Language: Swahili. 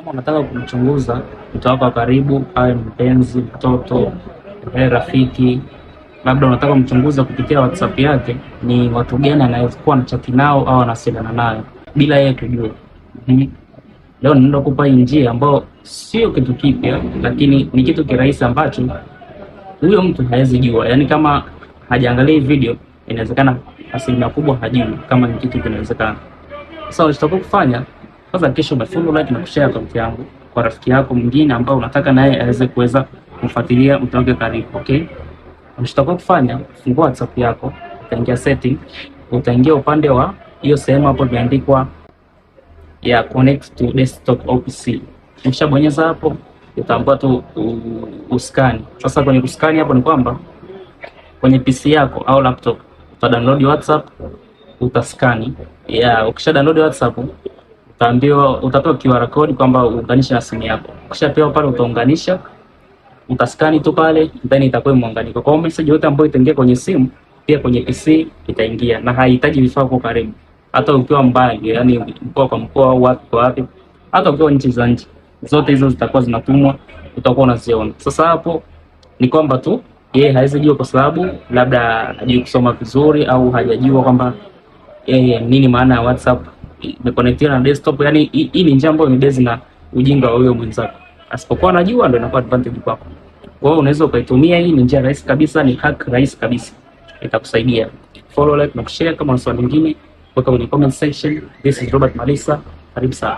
kama unataka kumchunguza mtu wako wa karibu, awe mpenzi, mtoto, rafiki, labda unataka kumchunguza kupitia WhatsApp yake, ni watu gani anayekuwa na chat nao au anawasiliana nayo bila yeye kujua. Leo ninaenda kupa hii njia ambayo sio kitu kipya, lakini ni kitu kirahisi ambacho huyo mtu hawezi jua. Yaani kama hajaangalia hii video, inawezekana asilimia kubwa hajui kama ni kitu kinawezekana. Sasa unachotaka kufanya, kwanza kesho umefollow, like na kushare account yangu kwa rafiki yako mwingine ambao unataka naye aweze kuweza kumfuatilia mtu wake karibu, okay? Unachotaka kufanya, fungua WhatsApp yako, utaingia setting, utaingia upande wa hiyo sehemu hapo imeandikwa ya connect to desktop au PC. Ukishabonyeza hapo, utaambiwa tu uskani. Sasa kwenye kuskani hapo ni kwamba kwenye PC yako au laptop uta download WhatsApp, utaskani. Ukisha download WhatsApp utaambiwa, utapewa QR code kwamba uunganishe na simu yako. Ukishapewa pale utaunganisha, utaskani tu pale, then itakuwa imeunganika. Kwa hiyo message yote ambayo itaingia kwenye simu pia kwenye PC itaingia, na haihitaji vifaa kwa karibu. Hata ukiwa mbali, yani mkoa kwa mkoa au wapi kwa wapi, hata ukiwa nchi za nje, zote hizo zitakuwa zinatumwa, utakuwa unaziona. Sasa hapo ni kwamba tu yeye hawezi jua, kwa sababu labda hajui kusoma vizuri au hajajua kwamba nini maana ya WhatsApp imeconnectiwa na desktop. Yani hii ni njia ambayo ni base na ujinga wa huyo mwenzako. Asipokuwa anajua ndio inakuwa advantage kwako. Kwa hiyo unaweza ukaitumia, hii ni njia rahisi kabisa, ni hack rahisi kabisa. Itakusaidia. Follow, like na kushare. Kama una swali lingine weka kwenye comment section. This is Robert Malisa. Karibu sana.